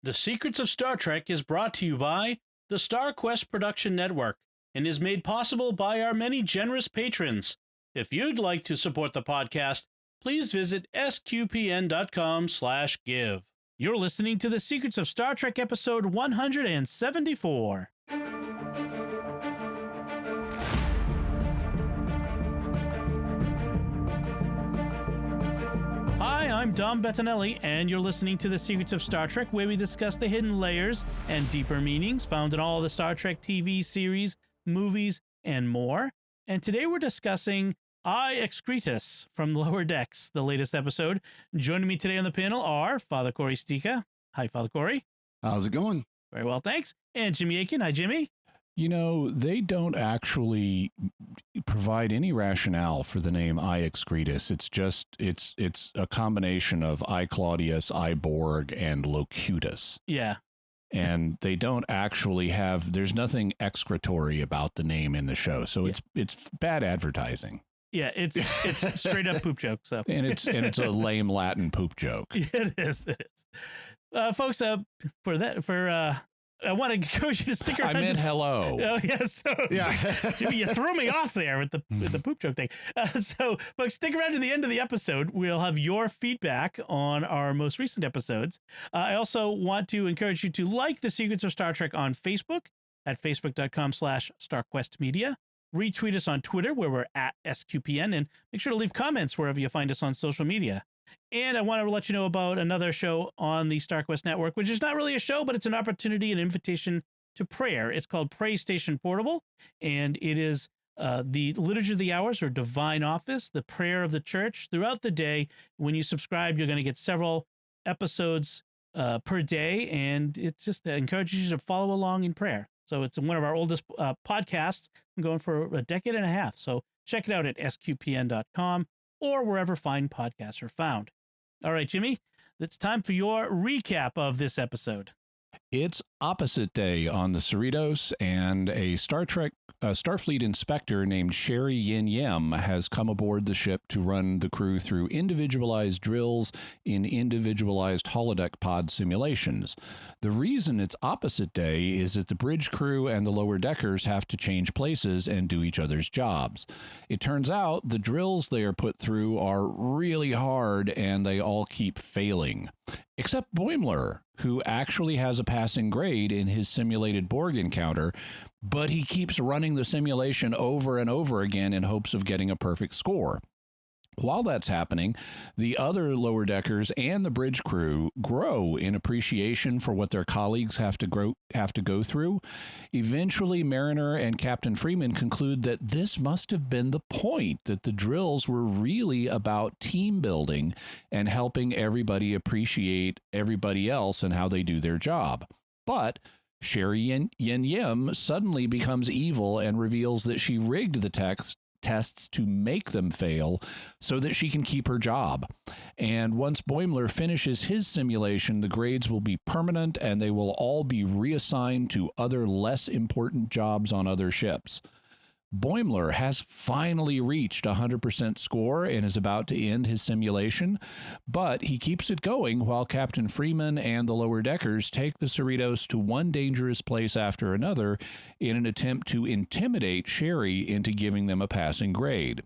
The Secrets of Star Trek is brought to you by the Star Quest Production Network and is made possible by our many generous patrons. If you'd like to support the podcast, please visit sqpn.com/give. You're listening to The Secrets of Star Trek episode 174. Hi, I'm Dom Bettinelli, and you're listening to The Secrets of Star Trek, where we discuss the hidden layers and deeper meanings found in all the Star Trek TV series, movies, and more. And today we're discussing Excretus from Lower Decks, the latest episode. Joining me today on the panel are Father Cory Sticha. Hi, Father Cory. How's it going? Very well, thanks. And Jimmy Akin. Hi, Jimmy. You know, they don't actually provide any rationale for the name Excretus. It's just, it's a combination of I Claudius, I Borg, and Locutus. Yeah. And they don't actually have, there's nothing excretory about the name in the show. So it's bad advertising. Yeah, it's straight up poop joke. So and it's a lame Latin poop joke. It is. Folks, I want to encourage you to stick around. I meant hello. Oh, yes. So, Yeah. Jimmy, you threw me off there with the poop joke thing. So, folks, stick around to the end of the episode. We'll have your feedback on our most recent episodes. I also want to encourage you to like The Secrets of Star Trek on Facebook at facebook.com/StarQuestMedia. Retweet us on Twitter, where we're at SQPN, and make sure to leave comments wherever you find us on social media. And I want to let you know about another show on the StarQuest Network, which is not really a show, but it's an opportunity, an invitation to prayer. It's called Pray Station Portable, and it is the Liturgy of the Hours, or Divine Office, the prayer of the church throughout the day. When you subscribe, you're going to get several episodes per day, and it just encourages you to follow along in prayer. So it's one of our oldest podcasts. I'm going for a decade and a half. So check it out at sqpn.com or wherever fine podcasts are found. All right, Jimmy, it's time for your recap of this episode. It's opposite day on the Cerritos, and a Starfleet inspector named Sherry Yin Yim has come aboard the ship to run the crew through individualized drills in individualized holodeck pod simulations. The reason it's opposite day is that the bridge crew and the lower deckers have to change places and do each other's jobs. It turns out the drills they are put through are really hard, and they all keep failing. Except Boimler, who actually has a passing grade in his simulated Borg encounter, but he keeps running the simulation over and over again in hopes of getting a perfect score. While that's happening, the other lower deckers and the bridge crew grow in appreciation for what their colleagues have to go through. Eventually, Mariner and Captain Freeman conclude that this must have been the point, that the drills were really about team building and helping everybody appreciate everybody else and how they do their job. But Sherry Yin Yim suddenly becomes evil and reveals that she rigged the tests to make them fail so that she can keep her job. And once Boimler finishes his simulation, the grades will be permanent and they will all be reassigned to other less important jobs on other ships. Boimler has finally reached a 100% score and is about to end his simulation, but he keeps it going while Captain Freeman and the lower deckers take the Cerritos to one dangerous place after another in an attempt to intimidate Sherry into giving them a passing grade.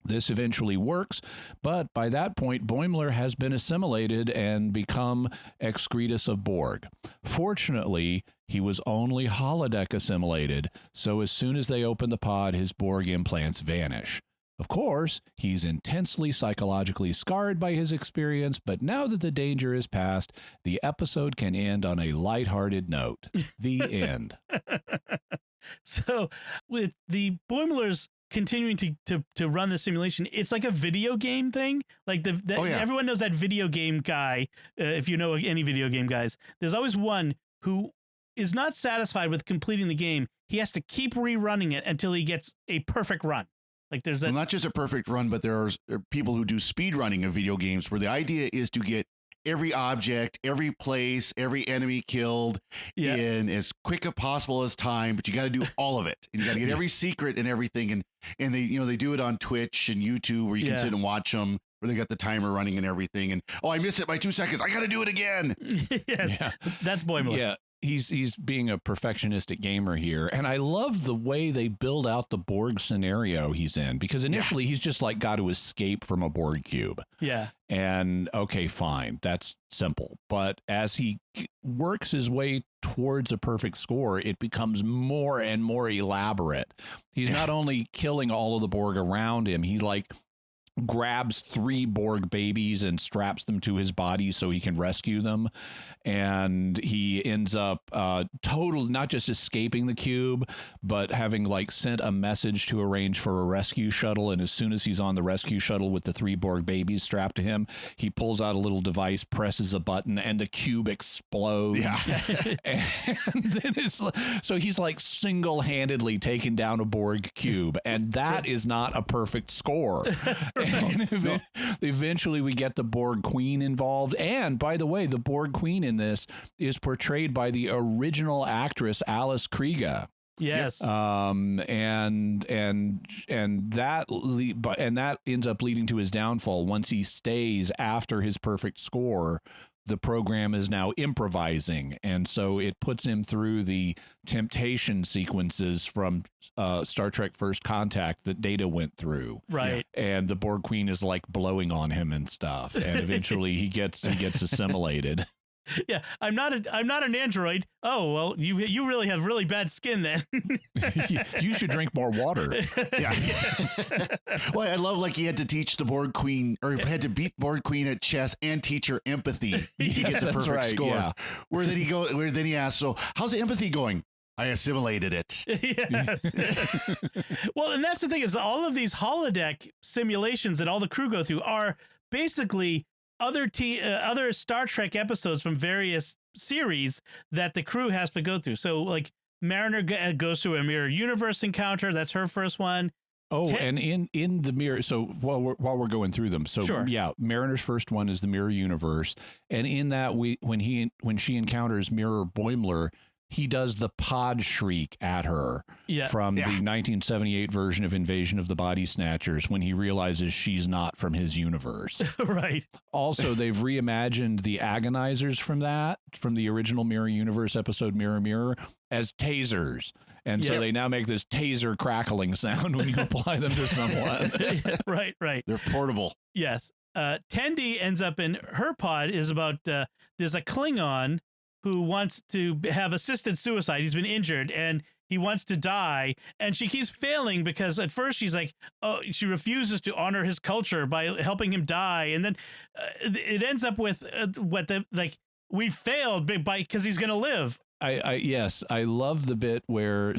This eventually works, but by that point, Boimler has been assimilated and become Excretus of Borg. Fortunately, he was only holodeck assimilated, so as soon as they open the pod, his Borg implants vanish. Of course, he's intensely psychologically scarred by his experience, but now that the danger is past, the episode can end on a lighthearted note. The end. So, with the Boimlers continuing to run the simulation, it's like a video game thing. Like everyone knows that video game guy. If you know any video game guys, there's always one who is not satisfied with completing the game. He has to keep rerunning it until he gets a perfect run. Like there's that. Well, not just a perfect run, but there are people who do speed running of video games where the idea is to get every object, every place, every enemy killed in as quick as possible as time, but you got to do all of it. And you got to get every secret and everything. And they, they do it on Twitch and YouTube where you can sit and watch them. where they got the timer running and everything. And I missed it by 2 seconds. I got to do it again. Yes, that's Boimler. Yeah. He's being a perfectionistic gamer here. And I love the way they build out the Borg scenario he's in, because initially he's just like got to escape from a Borg cube. Yeah. And okay, fine. That's simple. But as he works his way towards a perfect score, it becomes more and more elaborate. He's not only killing all of the Borg around him, he like grabs 3 Borg babies and straps them to his body so he can rescue them. And he ends up not just escaping the cube, but having like sent a message to arrange for a rescue shuttle. And as soon as he's on the rescue shuttle with the 3 Borg babies strapped to him, he pulls out a little device, presses a button, and the cube explodes. Yeah. And then so he's like single-handedly taken down a Borg cube, and that is not a perfect score. And eventually we get the Borg Queen involved. And by the way, the Borg Queen in this is portrayed by the original actress Alice Krige. Yes. And that ends up leading to his downfall. Once he stays after his perfect score, the program is now improvising, and so it puts him through the temptation sequences from Star Trek First Contact that Data went through. Right. And the Borg Queen is like blowing on him and stuff, and eventually he gets assimilated. Yeah, I'm not an android. Oh, well, you really have really bad skin then. You should drink more water. Yeah. Well, I love like he had to teach the Borg Queen, or had to beat Borg Queen at chess and teach her empathy to get the perfect score. Yeah. Where then he asks, so how's the empathy going? I assimilated it. Yes. Well, and that's the thing, is all of these holodeck simulations that all the crew go through are basically other Star Trek episodes from various series that the crew has to go through. So like Mariner goes through a mirror universe encounter. That's her first one. Oh, and in the mirror. So while we're going through them, so sure. Yeah, Mariner's first one is the mirror universe, and in that when she encounters Mirror Boimler, he does the pod shriek at her from the 1978 version of Invasion of the Body Snatchers when he realizes she's not from his universe. Right. Also, they've reimagined the agonizers from the original Mirror Universe episode Mirror Mirror as tasers. And so they now make this taser crackling sound when you apply them to someone. Right. They're portable. Yes. Tendi ends up in her pod is about there's a Klingon who wants to have assisted suicide. He's been injured and he wants to die. And she keeps failing because at first she's like, she refuses to honor his culture by helping him die. And then it ends up with we failed because he's going to live. Yes, I love the bit where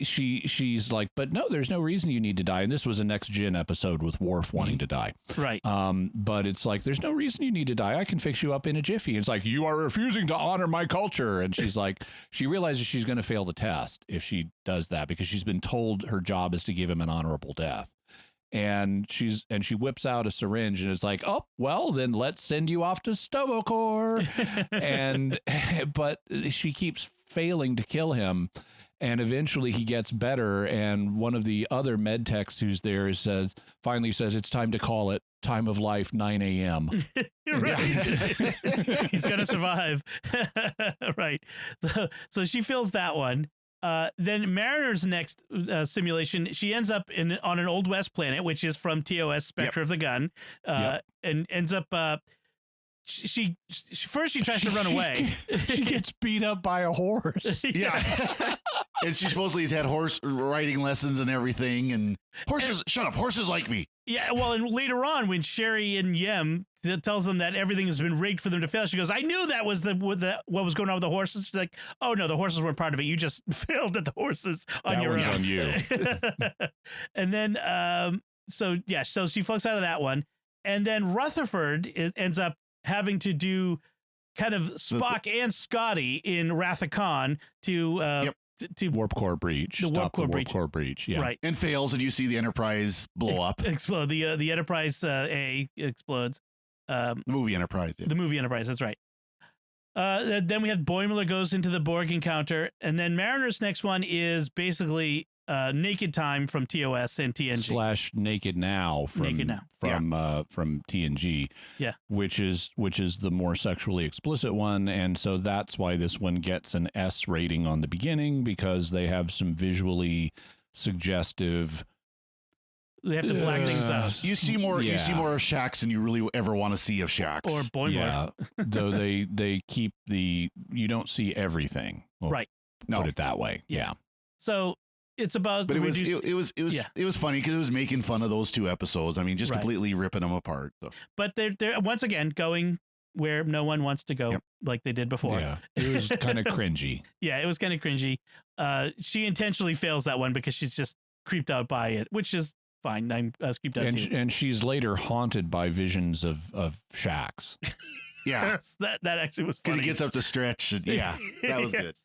she's like, but no, there's no reason you need to die. And this was a Next Gen episode with Worf wanting to die. Right. But it's like, there's no reason you need to die. I can fix you up in a jiffy. And it's like, you are refusing to honor my culture. And she's like, she realizes she's going to fail the test if she does that, because she's been told her job is to give him an honorable death. And she whips out a syringe and it's like, oh, well, then let's send you off to Stovokor. But she keeps failing to kill him. And eventually he gets better, and one of the other med techs who's there finally says it's time to call it. Time of life, 9 a.m. Right. He's going to survive. Right. So she fills that one. Then Mariner's next simulation, she ends up on an Old West planet, which is from TOS Spectre of the Gun, and ends up... She tries to run away. She gets beat up by a horse. Yeah. And she supposedly has had horse riding lessons and everything. And shut up, horses like me. Yeah, well, and later on when Sherry and Yem tells them that everything has been rigged for them to fail, she goes, I knew that was what was going on with the horses. She's like, oh no, the horses weren't part of it. You just failed at the horses on your own. That was on you. And then, so she flukes out of that one. And then Rutherford ends up having to do kind of Spock and Scotty in Wrath of Khan to warp core breach. Stop the warp core breach. Yeah. Right. And fails, and you see the Enterprise blow up. Explode. The Enterprise A explodes. The movie Enterprise. Yeah. The movie Enterprise, that's right. Then we have Boimler goes into the Borg encounter, and then Mariner's next one is basically Naked Time from TOS and TNG / Naked Now from from TNG. Yeah, which is the more sexually explicit one, and so that's why this one gets an S rating on the beginning, because they have some visually suggestive. They have to black things out. You see more. You see more of Shax than you really ever want to see of Shax. Or Boing Yeah, though they keep the. You don't see everything. Well, right. Put it that way. Yeah. So it's about. But it was funny because it was making fun of those 2 episodes. I mean, just completely ripping them apart. So. But they're once again going where no one wants to go, like they did before. Yeah, it was kind of cringy. Yeah, it was kind of cringy. She intentionally fails that one because she's just creeped out by it, which is fine. I'm creeped out too. And she's later haunted by visions of Shax. Yeah, that actually was funny. Because he gets up to stretch. And, that was good.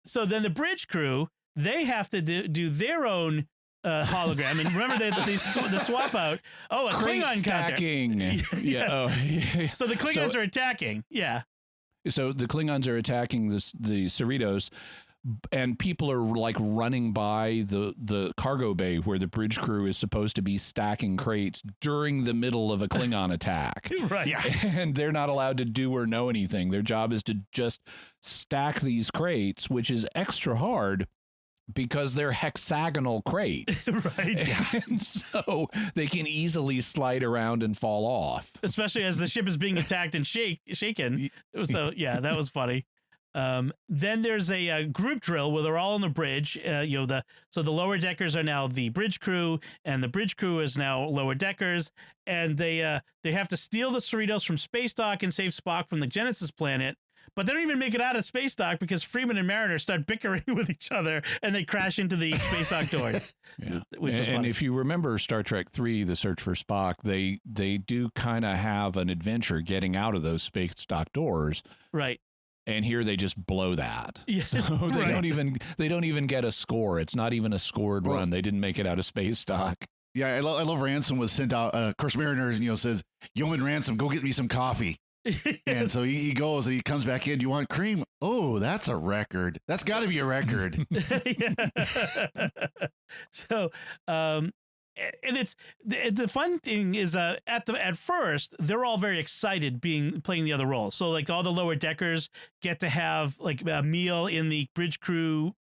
So then the bridge crew, they have to do their own hologram, and remember the swap out. Oh, a Klingon stacking. Counter. Yeah. Oh, yeah. So the Klingons are attacking. Yeah. So the Klingons are attacking the Cerritos, and people are like running by the cargo bay where the bridge crew is supposed to be stacking crates during the middle of a Klingon attack. Right. Yeah. And they're not allowed to do or know anything. Their job is to just stack these crates, which is extra hard because they're hexagonal crates. Right. And so they can easily slide around and fall off. Especially as the ship is being attacked and shaken. So, yeah, that was funny. Then there's a group drill where they're all on the bridge. So the lower deckers are now the bridge crew, and the bridge crew is now lower deckers, and they have to steal the Cerritos from space dock and save Spock from the Genesis planet. But they don't even make it out of space dock because Freeman and Mariner start bickering with each other, and they crash into the space dock doors. Yeah. Which is funny. And if you remember Star Trek III, The Search for Spock, they do kind of have an adventure getting out of those space dock doors. Right. And here they just blow that. Yeah, so they don't even get a score. It's not even a scored run. They didn't make it out of space dock. Yeah, I love Ransom was sent out. Of course, Mariner, says, "Yeoman Ransom, go get me some coffee." And so he goes and he comes back in. "Do you want cream?" "Oh, that's a record. That's got to be a record." So, and it's the fun thing is at first they're all very excited playing the other roles. So like all the lower deckers get to have like a meal in the bridge crew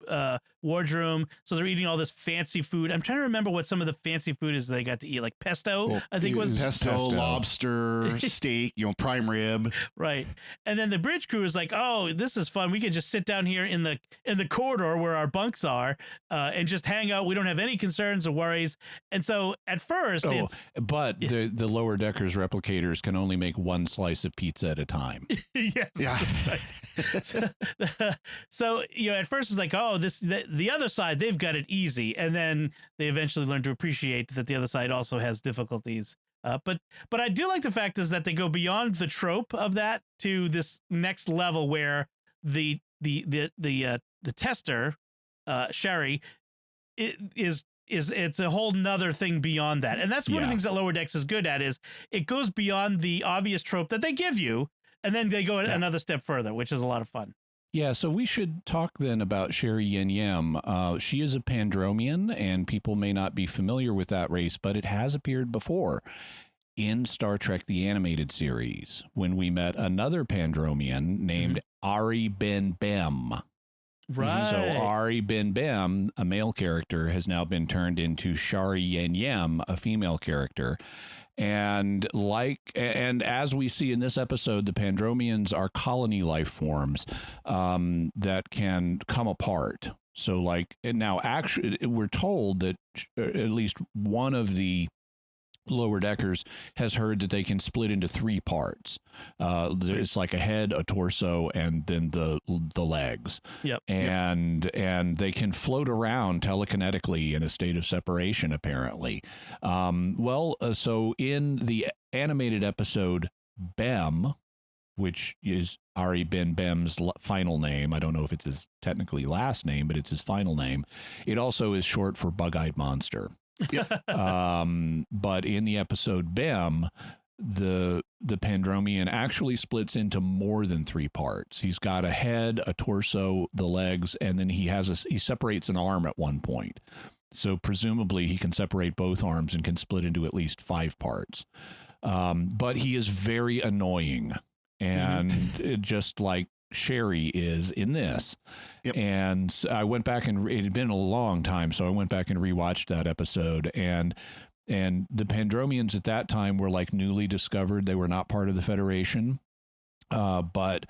wardroom. So they're eating all this fancy food. I'm trying to remember what some of the fancy food is they got to eat, like pesto. Well, I think it was pesto, lobster, steak, prime rib. Right. And then the bridge crew is like, "Oh, this is fun. We could just sit down here in the corridor where our bunks are and just hang out. We don't have any concerns or worries." And so at first but the lower deckers replicators can only make one slice of pizza at a time. Yes. Yeah. That's right. So at first it's like, oh, the other side, they've got it easy, and then they eventually learn to appreciate that the other side also has difficulties. But I do like the fact is that they go beyond the trope of that to this next level where the tester, Sherry, it's a whole nother thing beyond that. And that's one of the things that Lower Decks is good at, is it goes beyond the obvious trope that they give you, and then they go another step further, which is a lot of fun. Yeah, so we should talk then about Sherry Yin Yem. She is a Pandromian, and people may not be familiar with that race, but it has appeared before in Star Trek the Animated Series, when we met another Pandromian named Ari Ben Bem. Right. So Ari Ben Bem, a male character, has now been turned into Shari Yen Yem, a female character. And as we see in this episode, the Pandromians are colony life forms that can come apart. So now actually we're told that at least one of the lower deckers has heard that they can split into 3 parts. It's like a head, a torso, and then the legs. Yep. And they can float around telekinetically in a state of separation, apparently. So in the animated episode Bem, which is Ari Ben Bem's final name, I don't know if it's his technically last name, but it's his final name. It also is short for Bug-Eyed Monster. But in the episode Bem, the Pandromian actually splits into more than 3 parts. He's got a head, a torso, the legs, and then he separates an arm at one point. So presumably he can separate both arms and can split into at least 5 parts. But he is very annoying, and just like Sherry is in this. Yep. And I went back, and it had been a long time, so I went back and rewatched that episode, and the Pandromians at that time were like newly discovered. They were not part of the Federation, but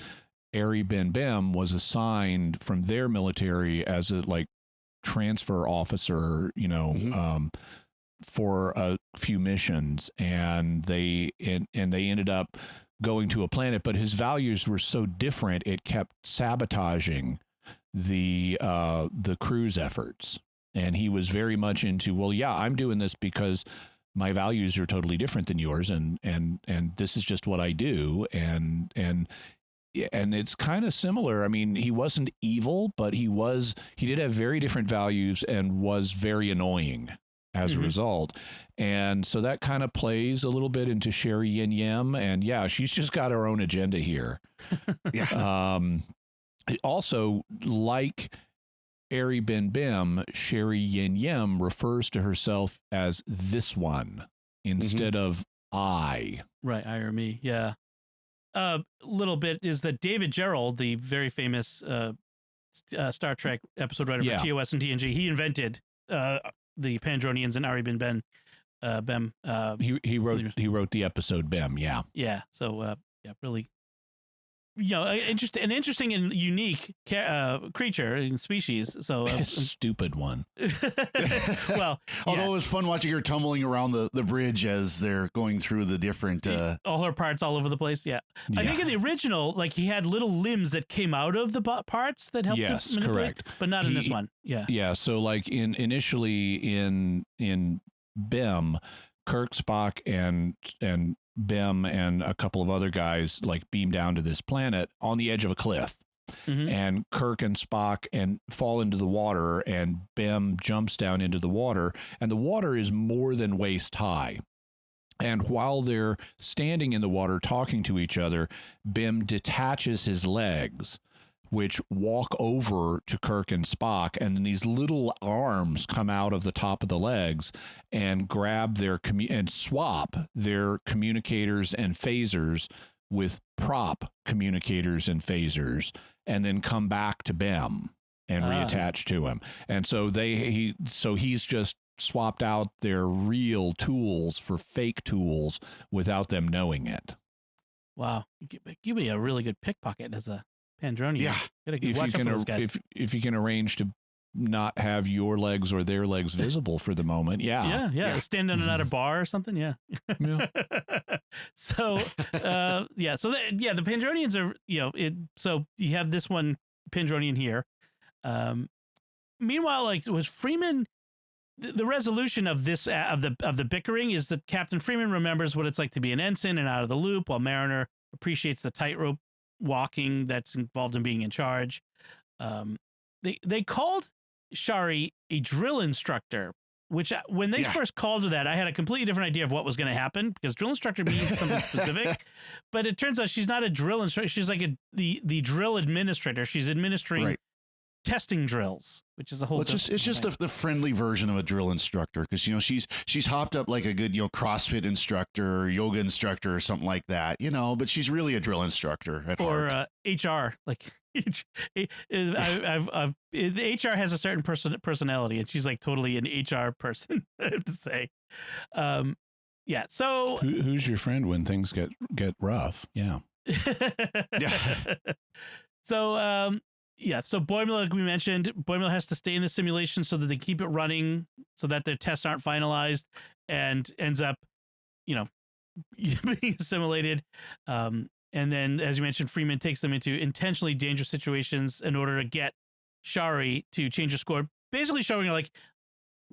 Ari Ben Bem was assigned from their military as a like transfer officer, for a few missions, and they ended up going to a planet, but his values were so different it kept sabotaging the crew's efforts. And he was very much into, well, yeah, I'm doing this because my values are totally different than yours, and this is just what I do, and it's kind of similar. I mean, he wasn't evil, but he did have very different values and was very annoying as a result. And so that kind of plays a little bit into Sherry Yin Yem, and yeah, she's just got her own agenda here. Yeah. Also, like Ari Ben Bem, Sherry Yin Yem refers to herself as this one instead of I. Right, I or me, yeah. Little bit is that David Gerrold, the very famous Star Trek episode writer for TOS and TNG, he invented the Pandronians and Ari Ben Bem. He wrote the episode Bem, yeah. Yeah, so really, an interesting and unique creature and species. So a stupid one. Well, although it was fun watching her tumbling around the bridge as they're going through the different all her parts all over the place. Yeah. I think in the original, like, he had little limbs that came out of the parts that helped him manipulate, correct. But not in this one. Yeah. So like initially in Bem, Kirk, Spock, and Bem and a couple of other guys like beam down to this planet on the edge of a cliff, and Kirk and Spock fall into the water, and Bem jumps down into the water, and the water is more than waist high. And while they're standing in the water talking to each other, Bem detaches his legs, which walk over to Kirk and Spock, and then these little arms come out of the top of the legs and grab and swap their communicators and phasers with prop communicators and phasers, and then come back to Bem and reattach to him. And so he's just swapped out their real tools for fake tools without them knowing it. Wow, give me a really good pickpocket as a Pandronian. Yeah. If you can arrange to not have your legs or their legs visible for the moment. Yeah. Stand in another bar or something. Yeah. So, the Pandronians are, so you have this one Pandronian here. Meanwhile, like, was Freeman, the resolution of this, of the bickering is that Captain Freeman remembers what it's like to be an ensign and out of the loop, while Mariner appreciates the tightrope walking that's involved in being in charge. They called Shari a drill instructor, which when they first called her that, I had a completely different idea of what was going to happen, because drill instructor means something specific, but it turns out she's not a drill instructor. She's like the drill administrator. She's administering testing drills, which is a whole. It's just the friendly version of a drill instructor, because she's hopped up like a good CrossFit instructor, yoga instructor, or something like that, but she's really a drill instructor at heart. Or HR, like the HR has a certain personality, and she's like totally an HR person. I have to say, So who's your friend when things get rough? Yeah. So. So Boimler, like we mentioned, Boimler has to stay in the simulation so that they keep it running, so that their tests aren't finalized, and ends up, being assimilated. And then, as you mentioned, Freeman takes them into intentionally dangerous situations in order to get Shari to change her score, basically showing her, like,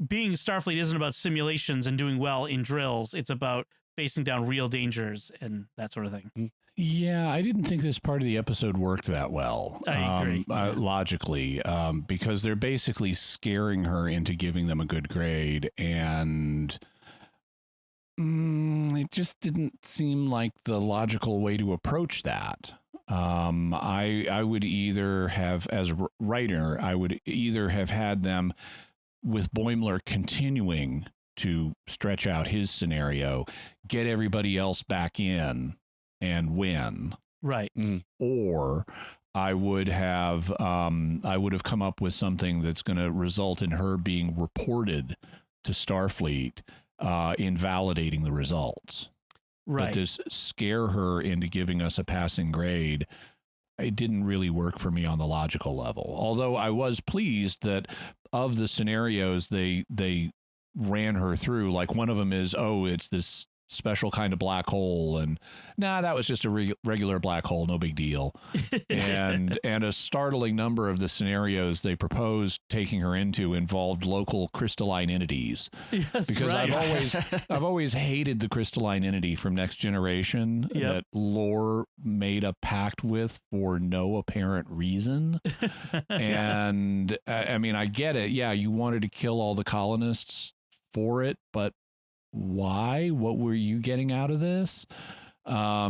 being Starfleet isn't about simulations and doing well in drills. It's about facing down real dangers and that sort of thing. Yeah, I didn't think this part of the episode worked that well. I agree. Logically, because they're basically scaring her into giving them a good grade, and it just didn't seem like the logical way to approach that. I would either have, as a writer, I would either have had them with Boimler continuing to stretch out his scenario, get everybody else back in and win. Right. Or I would have come up with something that's going to result in her being reported to Starfleet, invalidating the results. Right. But to scare her into giving us a passing grade, it didn't really work for me on the logical level. Although I was pleased that of the scenarios they ran her through, like one of them is, it's this special kind of black hole, and that was just a regular black hole, no big deal. and a startling number of the scenarios they proposed taking her into involved local crystalline entities. Yes, because right. I've always hated the crystalline entity from Next Generation that Lore made a pact with for no apparent reason. And I mean, I get it. Yeah, you wanted to kill all the colonists for it, but why? What were you getting out of this? But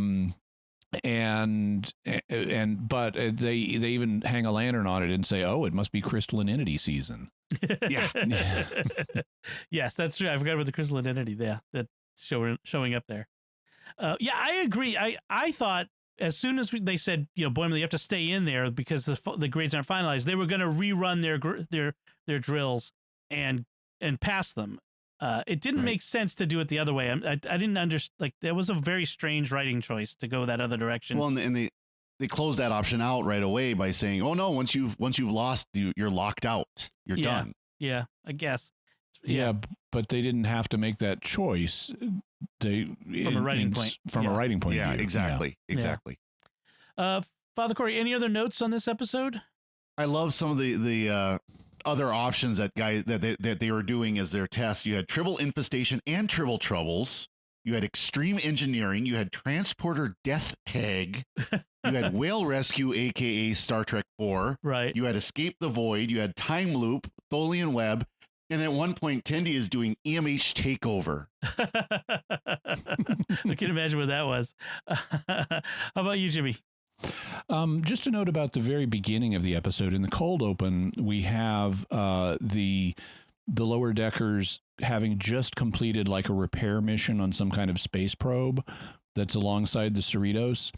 they even hang a lantern on it and say, it must be crystalline entity season. Yeah. Yes, that's true. I forgot about the crystalline entity there that showing up there. Yeah, I agree. I thought as soon as they said, Boimler, you have to stay in there because the grades aren't finalized, they were going to rerun their drills and pass them. It didn't make sense to do it the other way. I didn't understand. Like, that was a very strange writing choice to go that other direction. Well, and they closed that option out right away by saying, "Oh no, once you've lost, you're locked out. You're done." Yeah, I guess. Yeah, but they didn't have to make that choice. From a writing point of view. Yeah, exactly. Father Cory, any other notes on this episode? I love some of the other options that they were doing as their test. You had Tribble Infestation and Tribble Troubles. You had Extreme Engineering. You had Transporter Death Tag. You had Whale Rescue, aka Star Trek 4. Right. You had Escape the Void. You had Time Loop, Tholian Web, and at one point, Tendi is doing EMH Takeover. I can imagine what that was. How about you, Jimmy? Just a note about the very beginning of the episode. In the cold open, we have the lower deckers having just completed like a repair mission on some kind of space probe that's alongside the Cerritos,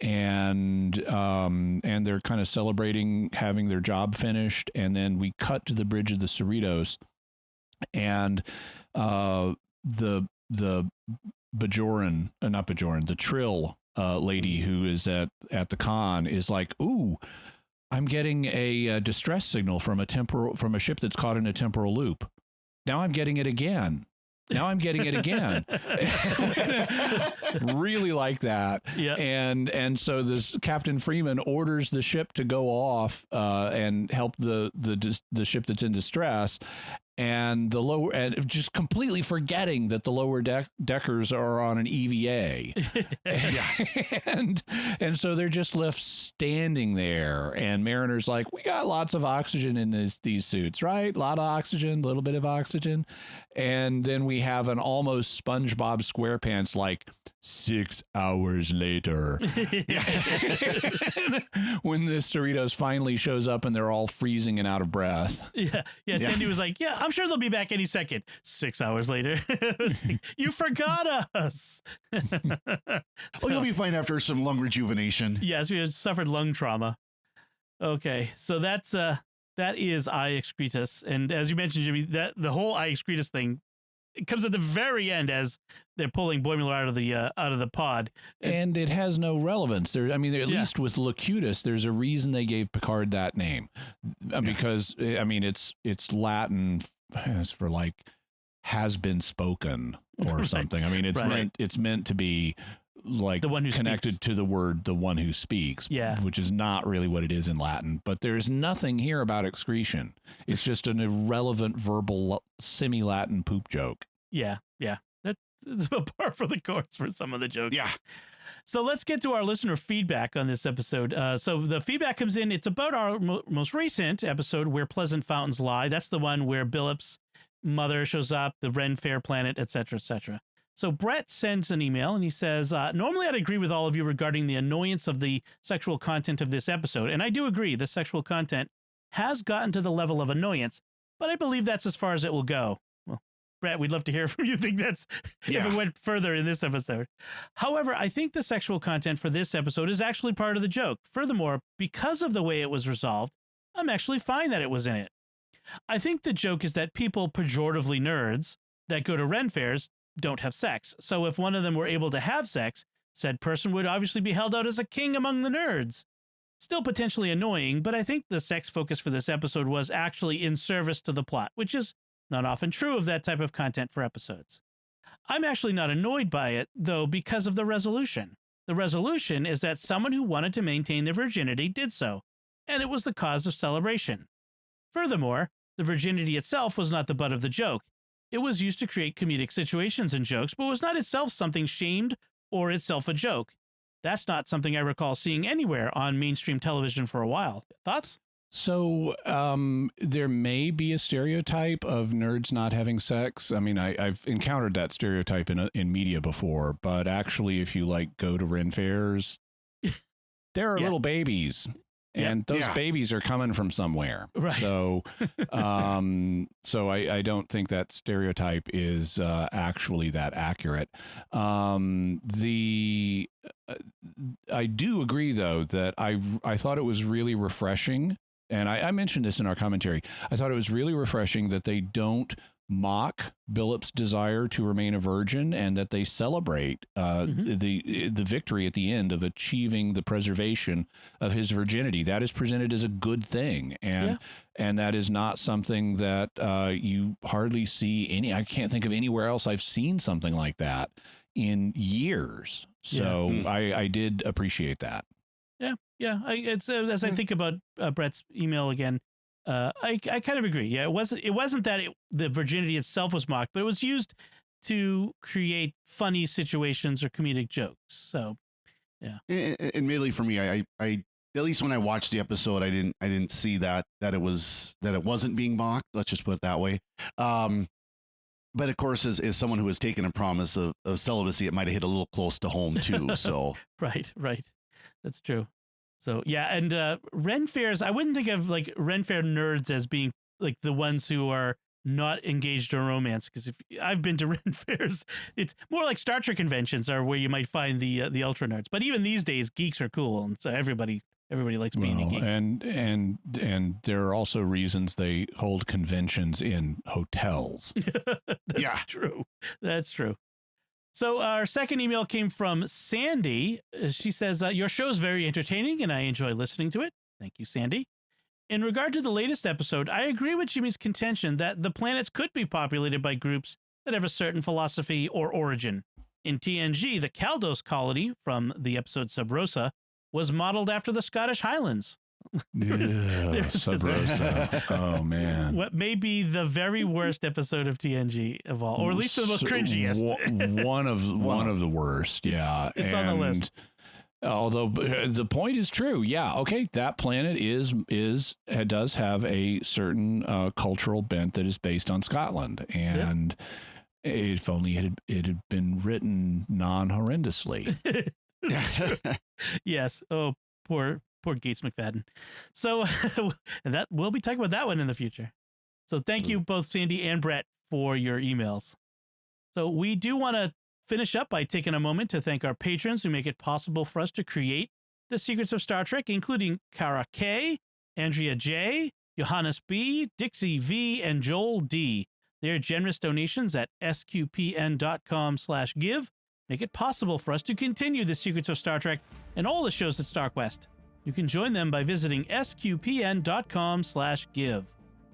and they're kind of celebrating having their job finished. And then we cut to the bridge of the Cerritos, and the Bajoran, not Bajoran, the Trill lady who is at the con is like, "Ooh, I'm getting a distress signal from a ship that's caught in a temporal loop. Now I'm getting it again. Really like that." Yeah. And so this Captain Freeman orders the ship to go off and help the ship that's in distress. And just completely forgetting that the lower deckers are on an EVA. and so they're just left standing there. And Mariner's like, "We got lots of oxygen in these suits, right? A lot of oxygen, a little bit of oxygen." And then we have an almost SpongeBob SquarePants like 6 hours later. When the Cerritos finally shows up and they're all freezing and out of breath. Yeah. Tendi was like, "Yeah, I'm sure they'll be back any second." 6 hours later. Like, "You forgot us." You'll be fine after some lung rejuvenation. Yes, we had suffered lung trauma. Okay, so that is I Excretus, and as you mentioned, Jimmy, that the whole I Excretus thing, it comes at the very end as they're pulling Boimler out of the pod, and it has no relevance. At least with Locutus, there's a reason they gave Picard that name, because it's Latin for like has been spoken or something. I mean, it's meant to be like the one who connected speaks to the word "the one who speaks," which is not really what it is in Latin. But there's nothing here about excretion. It's just an irrelevant verbal semi-Latin poop joke. Yeah, that's a par for the course for some of the jokes. Yeah. So let's get to our listener feedback on this episode. So the feedback comes in. It's about our most recent episode, Where Pleasant Fountains Lie. That's the one where Billip's mother shows up, the Ren Fair planet, etc., etc. So Brett sends an email and he says, normally I'd agree with all of you regarding the annoyance of the sexual content of this episode. And I do agree, the sexual content has gotten to the level of annoyance, but I believe that's as far as it will go. Well, Brett, we'd love to hear from you. Think that's if it went further in this episode. However, I think the sexual content for this episode is actually part of the joke. Furthermore, because of the way it was resolved, I'm actually fine that it was in it. I think the joke is that people, pejoratively nerds, that go to Ren fairs don't have sex. So if one of them were able to have sex, said person would obviously be held out as a king among the nerds. Still potentially annoying, but I think the sex focus for this episode was actually in service to the plot, which is not often true of that type of content for episodes. I'm actually not annoyed by it, though, because of the resolution. The resolution is that someone who wanted to maintain their virginity did so, and it was the cause of celebration. Furthermore, the virginity itself was not the butt of the joke. It was used to create comedic situations and jokes, but was not itself something shamed or itself a joke. That's not something I recall seeing anywhere on mainstream television for a while. Thoughts? So there may be a stereotype of nerds not having sex. I mean, I've encountered that stereotype in media before, but actually, if you go to Ren fairs, there are little babies. And those babies are coming from somewhere. Right. So, so I don't think that stereotype is actually that accurate. I do agree, though, that I thought it was really refreshing. And I mentioned this in our commentary. I thought it was really refreshing that they don't mock Billup's desire to remain a virgin, and that they celebrate the victory at the end of achieving the preservation of his virginity. That is presented as a good thing, and that is not something that you hardly see I can't think of anywhere else I've seen something like that in years. So I did appreciate that. Yeah. As I think about Brett's email again, I kind of agree. Yeah, it wasn't that the virginity itself was mocked, but it was used to create funny situations or comedic jokes. So, yeah. Admittedly, for me, I at least when I watched the episode, I didn't see that it wasn't being mocked. Let's just put it that way. But of course, as someone who has taken a promise of celibacy, it might have hit a little close to home too. So right, that's true. So yeah, and Ren fairs, I wouldn't think of Ren fair nerds as being the ones who are not engaged in romance, because if I've been to Ren fairs, it's more like Star Trek conventions are where you might find the ultra nerds. But even these days, geeks are cool, and so everybody likes being a geek. And there are also reasons they hold conventions in hotels. That's true. That's true. So our second email came from Sandy. She says, your show is very entertaining and I enjoy listening to it. Thank you, Sandy. In regard to the latest episode, I agree with Jimmy's contention that the planets could be populated by groups that have a certain philosophy or origin. In TNG, the Caldos colony from the episode Sub Rosa was modeled after the Scottish Highlands. Sub Rosa. Oh, man. What may be the very worst episode of TNG of all, or at least the most cringiest. One of the worst. Yeah. It's on the list. Although the point is true. Yeah. Okay. That planet does have a certain cultural bent that is based on Scotland. And if only it had been written non-horrendously. Yes. Oh, poor Gates McFadden. So, and that we'll be talking about that one in the future. So thank you both Sandy and Brett for your emails. So we do want to finish up by taking a moment to thank our patrons who make it possible for us to create the Secrets of Star Trek, including Kara K, Andrea J, Johannes B, Dixie V, and Joel D. Their generous donations at sqpn.com/give make it possible for us to continue the Secrets of Star Trek and all the shows at StarQuest. You can join them by visiting sqpn.com/give.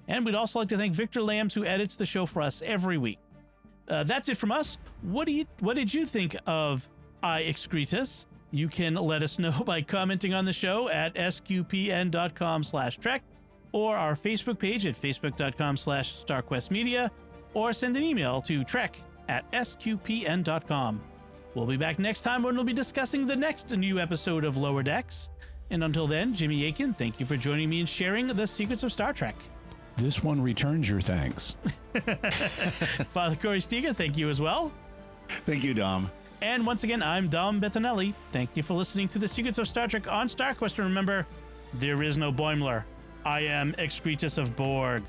And we'd also like to thank Victor Lambs, who edits the show for us every week. That's it from us. What did you think of Excretus? You can let us know by commenting on the show at sqpn.com/trek, or our Facebook page at facebook.com/StarQuestMedia, or send an email to trek@sqpn.com. We'll be back next time when we'll be discussing the next new episode of Lower Decks. And until then, Jimmy Akin, thank you for joining me and sharing the Secrets of Star Trek. This one returns your thanks. Father Cory Sticha, thank you as well. Thank you, Dom. And once again, I'm Dom Bettinelli. Thank you for listening to the Secrets of Star Trek on StarQuest. And remember, there is no Boimler. I am Excretus of Borg.